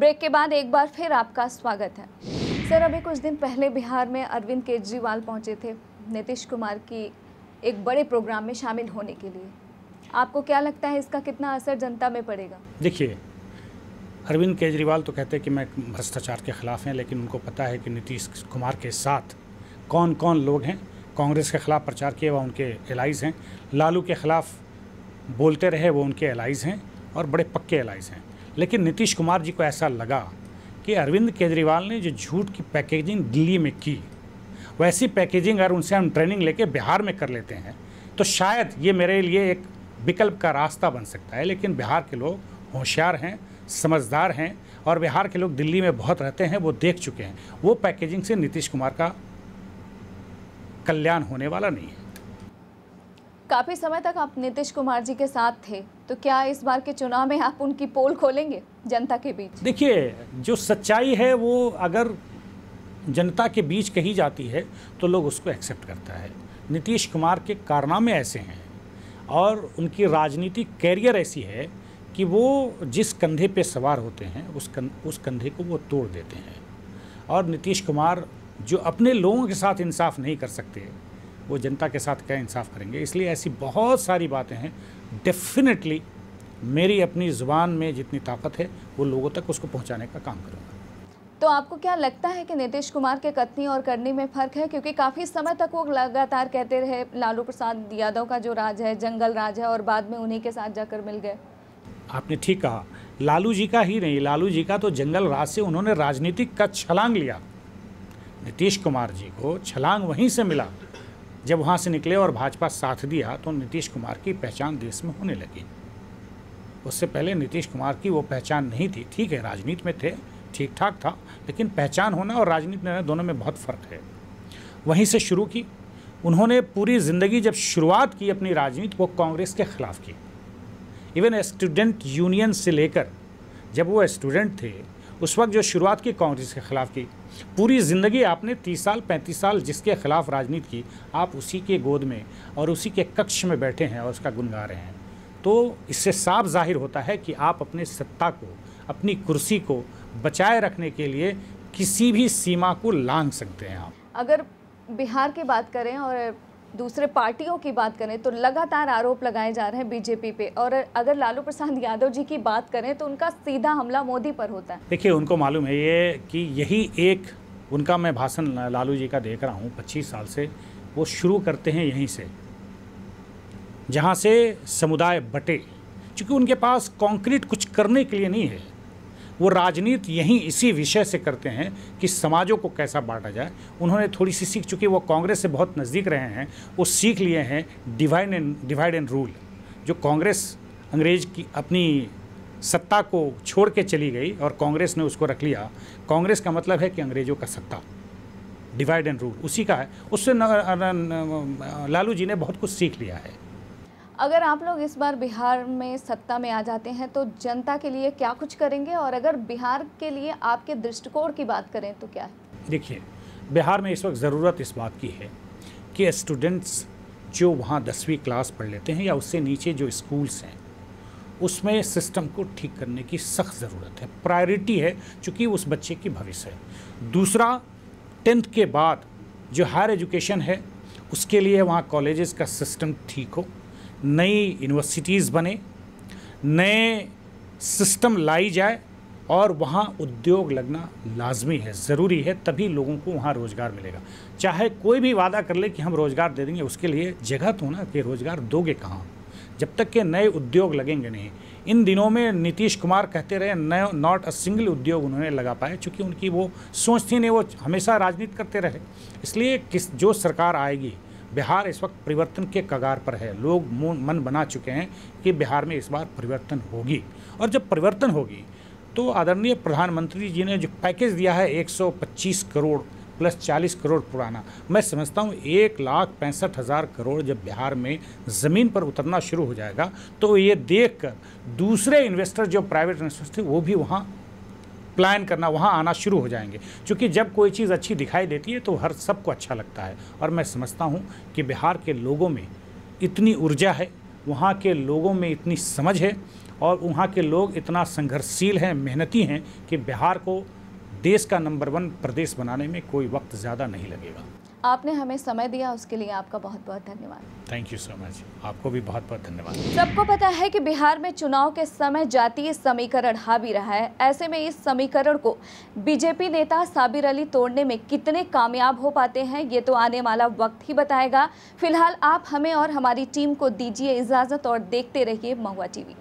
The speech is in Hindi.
ब्रेक के बाद एक बार फिर आपका स्वागत है। सर, अभी कुछ दिन पहले बिहार में अरविंद केजरीवाल पहुंचे थे नीतीश कुमार की एक बड़े प्रोग्राम में शामिल होने के लिए। आपको क्या लगता है इसका कितना असर जनता में पड़ेगा? देखिए, अरविंद केजरीवाल तो कहते हैं कि मैं भ्रष्टाचार के ख़िलाफ़ हैं, लेकिन उनको पता है कि नीतीश कुमार के साथ कौन कौन लोग हैं। कांग्रेस के ख़िलाफ़ प्रचार किए वह उनके एलाइज़ हैं, लालू के ख़िलाफ़ बोलते रहे वो उनके एलाइज़ हैं और बड़े पक्के एलाइज़ हैं। लेकिन नीतीश कुमार जी को ऐसा लगा कि अरविंद केजरीवाल ने जो झूठ की पैकेजिंग दिल्ली में की, वैसी पैकेजिंग अगर उनसे हम ट्रेनिंग लेके बिहार में कर लेते हैं तो शायद ये मेरे लिए एक विकल्प का रास्ता बन सकता है। लेकिन बिहार के लोग होशियार हैं, समझदार हैं और बिहार के लोग दिल्ली में बहुत रहते हैं, वो देख चुके हैं। वो पैकेजिंग से नीतीश कुमार का कल्याण होने वाला नहीं है। काफ़ी समय तक आप नीतीश कुमार जी के साथ थे, तो क्या इस बार के चुनाव में आप उनकी पोल खोलेंगे जनता के बीच? देखिए, जो सच्चाई है वो अगर जनता के बीच कही जाती है तो लोग उसको एक्सेप्ट करता है। नीतीश कुमार के कारनामे ऐसे हैं और उनकी राजनीतिक कैरियर ऐसी है कि वो जिस कंधे पे सवार होते हैं उस कंधे को वो तोड़ देते हैं। और नीतीश कुमार जो अपने लोगों के साथ इंसाफ नहीं कर सकते, वो जनता के साथ क्या इंसाफ करेंगे। इसलिए ऐसी बहुत सारी बातें हैं। डेफिनेटली मेरी अपनी ज़ुबान में जितनी ताकत है वो लोगों तक उसको पहुंचाने का काम करूँगा। तो आपको क्या लगता है कि नीतीश कुमार के कथनी और करनी में फ़र्क है? क्योंकि काफ़ी समय तक वो लगातार कहते रहे लालू प्रसाद यादव का जो राज है जंगल राज है, और बाद में उन्हीं के साथ जाकर मिल गए। आपने ठीक कहा, लालू जी का ही नहीं, लालू जी का तो जंगल राज से उन्होंने राजनीतिक का छलांग लिया। नीतीश कुमार जी को छलांग वहीं से मिला जब वहाँ से निकले और भाजपा साथ दिया तो नीतीश कुमार की पहचान देश में होने लगी। उससे पहले नीतीश कुमार की वो पहचान नहीं थी। ठीक है, राजनीति में थे, ठीक ठाक था, लेकिन पहचान होना और राजनीति में दोनों में बहुत फ़र्क है। वहीं से शुरू की उन्होंने पूरी ज़िंदगी। जब शुरुआत की अपनी राजनीति वो कांग्रेस के ख़िलाफ़ की। इवन स्टूडेंट यूनियन से लेकर जब वो स्टूडेंट थे उस वक्त जो शुरुआत की कांग्रेस के ख़िलाफ़ की। पूरी ज़िंदगी आपने 30 साल 35 साल जिसके ख़िलाफ़ राजनीति की, आप उसी के गोद में और उसी के कक्ष में बैठे हैं और उसका गुण गा रहे हैं। तो इससे साफ जाहिर होता है कि आप अपने सत्ता को, अपनी कुर्सी को बचाए रखने के लिए किसी भी सीमा को लांघ सकते हैं आप। अगर बिहार की बात करें और दूसरे पार्टियों की बात करें तो लगातार आरोप लगाए जा रहे हैं बीजेपी पे, और अगर लालू प्रसाद यादव जी की बात करें तो उनका सीधा हमला मोदी पर होता है। देखिए, उनको मालूम है ये कि यही एक उनका, मैं भाषण लालू जी का देख रहा हूँ 25 साल से, वो शुरू करते हैं यहीं से जहाँ से समुदाय बटे। क्योंकि उनके पास कॉन्क्रीट कुछ करने के लिए नहीं है। वो राजनीति यहीं इसी विषय से करते हैं कि समाजों को कैसा बांटा जाए। उन्होंने थोड़ी सी सीख, चूँकि वो कांग्रेस से बहुत नज़दीक रहे हैं, वो सीख लिए हैं डिवाइड एंड रूल। जो कांग्रेस अंग्रेज की अपनी सत्ता को छोड़ के चली गई और कांग्रेस ने उसको रख लिया। कांग्रेस का मतलब है कि अंग्रेज़ों का सत्ता, डिवाइड एंड रूल उसी का है। उससे लालू जी ने बहुत कुछ सीख लिया है। अगर आप लोग इस बार बिहार में सत्ता में आ जाते हैं तो जनता के लिए क्या कुछ करेंगे, और अगर बिहार के लिए आपके दृष्टिकोण की बात करें तो क्या है? देखिए, बिहार में इस वक्त ज़रूरत इस बात की है कि स्टूडेंट्स जो वहाँ 10वीं क्लास पढ़ लेते हैं या उससे नीचे जो स्कूल्स हैं उसमें सिस्टम को ठीक करने की सख्त ज़रूरत है। प्रायोरिटी है, चूँकि उस बच्चे की भविष्य है। दूसरा, 10th के बाद जो हायर एजुकेशन है उसके लिए वहाँ कॉलेजेस का सिस्टम ठीक हो, नई यूनिवर्सिटीज़ बने, नए सिस्टम लाई जाए और वहाँ उद्योग लगना लाजमी है, ज़रूरी है। तभी लोगों को वहाँ रोज़गार मिलेगा। चाहे कोई भी वादा कर ले कि हम रोज़गार दे देंगे, उसके लिए जगह तो ना कि रोज़गार दोगे कहाँ जब तक के नए उद्योग लगेंगे नहीं। इन दिनों में नीतीश कुमार कहते रहे नॉट अ सिंगल उद्योग उन्होंने लगा पाए, चूँकि उनकी वो सोच थी नहीं, वो हमेशा राजनीति करते रहे। इसलिए जो सरकार आएगी, बिहार इस वक्त परिवर्तन के कगार पर है। लोग मन बना चुके हैं कि बिहार में इस बार परिवर्तन होगी, और जब परिवर्तन होगी तो आदरणीय प्रधानमंत्री जी ने जो पैकेज दिया है 125 करोड़ प्लस 40 करोड़ पुराना, मैं समझता हूँ 1,65,000 करोड़ जब बिहार में ज़मीन पर उतरना शुरू हो जाएगा तो ये देखकर दूसरे इन्वेस्टर जो प्राइवेट इन्वेस्टर थे वो भी वहाँ प्लान करना, वहाँ आना शुरू हो जाएंगे। क्योंकि जब कोई चीज़ अच्छी दिखाई देती है तो हर सबको अच्छा लगता है। और मैं समझता हूँ कि बिहार के लोगों में इतनी ऊर्जा है, वहाँ के लोगों में इतनी समझ है और वहाँ के लोग इतना संघर्षशील हैं, मेहनती हैं कि बिहार को देश का नंबर 1 प्रदेश बनाने में कोई वक्त ज़्यादा नहीं लगेगा। आपने हमें समय दिया, उसके लिए आपका बहुत बहुत धन्यवाद। थैंक यू सो मच, आपको भी बहुत बहुत धन्यवाद। सबको पता है कि बिहार में चुनाव के समय जातीय समीकरण हावी रहा है। ऐसे में इस समीकरण को बीजेपी नेता साबिर अली तोड़ने में कितने कामयाब हो पाते हैं, ये तो आने वाला वक्त ही बताएगा। फिलहाल आप हमें और हमारी टीम को दीजिए इजाज़त और देखते रहिए महुआ टीवी।